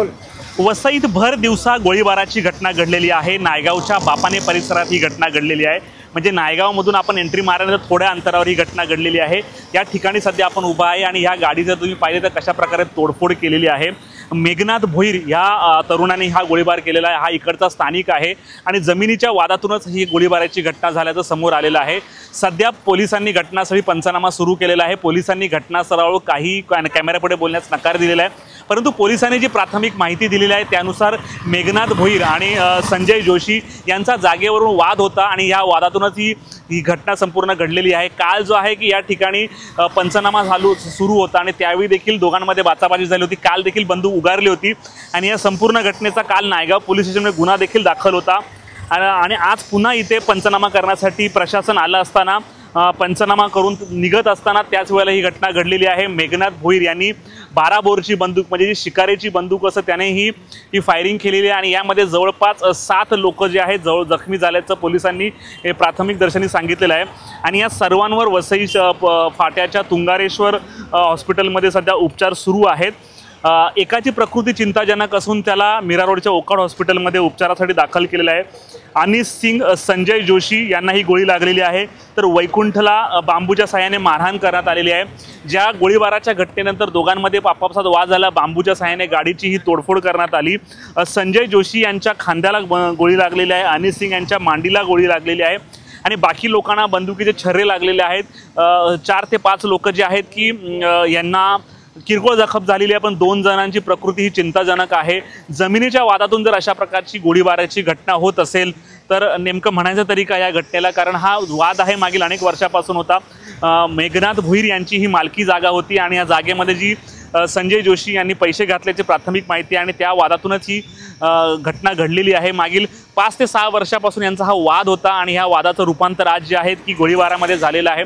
बोल। वसईत भर दिवसा गोळीबाराची घटना घडलेली आहे। नायगावच्या बापाने परिसरात ही घटना घडलेली आहे। म्हणजे नायगावमधून आपण एंट्री मारल्यानंतर थोड्या अंतरावर ही घटना घडलेली आहे। या ठिकाणी सध्या आपण उभा आहे आणि ह्या गाडी जर तुम्ही पाहिले तर कशा प्रकारे तोडफोड केलेली आहे। मेघनाथ भोईर या तरुणाने हा गोळीबार केलेला आहे। हा इकडचा स्थानिक आहे आणि जमिनीच्या वादातूनच ही गोळीबाराची घटना झाल्याचं समोर आलेलं आहे। सध्या पोलिसांनी घटनास्थळी पंचनामा सुरू केलेला आहे। पोलिसांनी घटनास्थळावर काही कॅमेऱ्यापुढे बोलण्यास नकार दिलेला आहे, परंतु पोलिसांनी जी प्राथमिक माहिती दिलेली आहे त्यानुसार मेघनाथ भोईर आणि संजय जोशी यांचा जागेवरून वाद होता आणि या वादातूनच ही घटना संपूर्ण घडलेली आहे। काल जो आहे की या ठिकाणी पंचनामा सुरू होता आणि त्यावेळी देखील दोघांमध्ये बाचाबाची झाली होती। काल देखील बंदूक उगारली होती आणि या संपूर्ण घटनेचा काल नायगाव पोलीस स्टेशनमध्ये गुन्हा देखील दाखल होता आणि आज पुन्हा इथे पंचनामा करण्यासाठी प्रशासन आलं असताना पंचनामा करून निघत असताना त्याच वेळेला ही घटना घडलेली आहे। मेघनाथ भोईर यांनी 12 बोरची बंदूक म्हणजे जी शिकारीची बंदूक असं त्याने ही फायरिंग केलेली आहे आणि यामध्ये जवळपास 7 लोक जे आहेत जखमी झाल्याचं पोलिसांनी प्राथमिक दर्शनी सांगितलेलं आहे। आणि या सर्वांवर वसई फाट्याच्या तुंगारेश्वर हॉस्पिटलमध्ये सध्या उपचार सुरू आहेत। एकाची प्रकृती चिंताजनक असून त्याला मीरा रोडच्या ओकाड हॉस्पिटलमध्ये उपचारासाठी दाखल केलेलं आहे। अनिस सिंग, संजय जोशी यांना ही गोळी लागलेली आहे, तर वैकुंठला बांबूच्या साहाय्याने मारहाण करण्यात आलेली आहे। ज्या गोळीबाराच्या घटनेनंतर दोघांमध्ये आपापसात वाद झाला, बांबूच्या साहाय्याने गाडीची ही तोडफोड करण्यात आली। संजय जोशी यांच्या खांद्याला गोळी लागलेली आहे, अनिस सिंग यांच्या मांडीला गोळी लागलेली आहे आणि बाकी लोकांना बंदुकीचे छर्रे लागलेले आहेत। 4 ते 5 लोक जे आहेत की यांना किरकोळ जखम झालेली आहे, पण 2 जणांची प्रकृती ही चिंताजनक आहे। जमिनीच्या वादातून जर अशा प्रकारची गोळीबाराची घटना होत असेल तर नेमकं म्हणायचं तरी काय या घटनेला, कारण हा वाद आहे मागील अनेक वर्षापासून होता। मेघनाथ भोईर यांची ही मालकी जागा होती आणि या जागेमध्ये जी संजय जोशी यांनी पैसे घातल्याची प्राथमिक माहिती आणि त्या वादातूनच ही घटना घडलेली आहे। मागील 5 ते 6 वर्षापासून यांचा हा वाद होता आणि ह्या वादाचं रूपांतर आज जे आहे की गोळीबारामध्ये झालेलं आहे।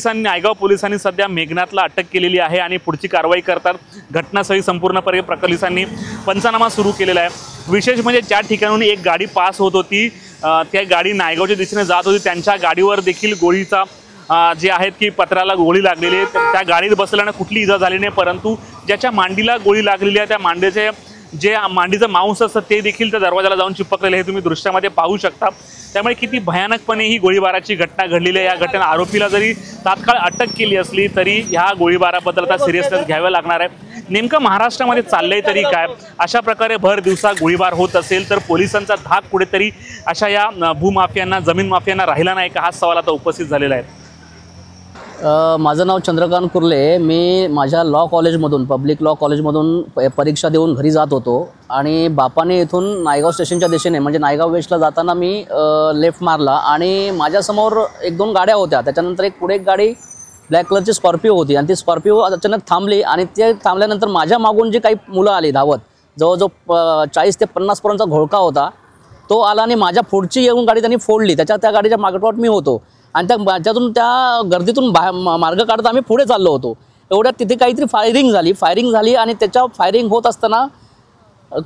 नायगाव पोलिसांनी सध्या मेघनाथला अटक केलेली आहे आणि पुढची कारवाई करतात। घटनास्थळी संपूर्णपणे पोलिसांनी पंचनामा सुरू केलेला आहे। विशेष म्हणजे ज्या ठिकाणून एक गाडी पास होत होती त्या गाडी नायगावच्या दिशेने जात होती, त्यांच्या गाडीवर देखील गोळीचा जे आहेत की पत्राला गोळी लागलेली आहे। त्या गाडीत बसल्याने कुठली इजा झाली नाही, परंतु ज्याच्या मांडीला गोळी लागलेली आहे त्या मांडीचं मांस असतं ते देखील त्या दरवाजाला जाऊन चिपकलेलं हे तुम्ही दृश्यामध्ये पाहू शकता। त्यामुळे किती भयानकपणे ही गोळीबाराची घटना घडलेली आहे। या घटनेत आरोपीला जरी तात्काळ अटक केली असली तरी ह्या गोळीबाराबद्दल आता सिरियसनेस घ्यावं लागणार आहे। नेमकं महाराष्ट्रामध्ये चाललंय तरी काय? अशा प्रकारे भर दिवसा गोळीबार होत असेल तर पोलिसांचा धाक कुठेतरी अशा या भूमाफियांना, जमीन माफियांना राहिला नाही का, हा सवाल आता उपस्थित झालेला आहे। माझं नाव चंद्रकांत कुर्ले। मी माझ्या लॉ कॉलेजमधून, पब्लिक लॉ कॉलेजमधून परीक्षा देऊन घरी जात होतो आणि बापाने इथून नायगाव स्टेशनच्या दिशेने म्हणजे नायगाव वेस्टला जाताना मी लेफ्ट मारला आणि माझ्यासमोर 1-2 गाड्या होत्या। त्याच्यानंतर पुढे एक गाडी ब्लॅक कलरची स्कॉर्पिओ होती आणि ती स्कॉर्पिओ अचानक थांबली आणि ते थांबल्यानंतर माझ्या मागून जी काही मुलं आली धावत, जवळजवळ 40 ते 50 पर्यंतचा घोळका होता, तो आला आणि माझ्या पुढची येऊन गाडी त्यांनी फोडली। त्या गाडीच्या मागोपाठ मी होतो आणि त्यातून त्या गर्दीतून मार्ग काढत आम्ही पुढे चाललो होतो। एवढ्यात तिथे काहीतरी फायरिंग झाली आणि त्याच्या फायरिंग होत असताना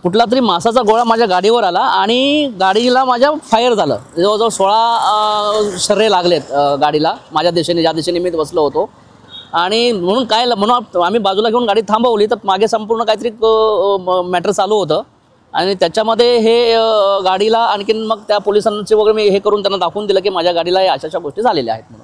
कुठला तरी मासाचा गोळा माझ्या गाडीवर आला आणि गाडीला माझ्या फायर झालं। जवळजवळ 16 शर्रे लागलेत गाडीला माझ्या दिशेने, ज्या दिशेने मी बसलो होतो। आणि म्हणून आम्ही बाजूला घेऊन गाडी थांबवली तर मागे संपूर्ण काहीतरी मॅटर चालू होतं आणि त्याच्यामध्ये हे गाडीला आणखीन मग त्या पोलिसांचे वगैरे मी हे करून त्यांना दाखवून दिलं की माझ्या गाडीला अशा गोष्टी झालेल्या आहेत म्हणून।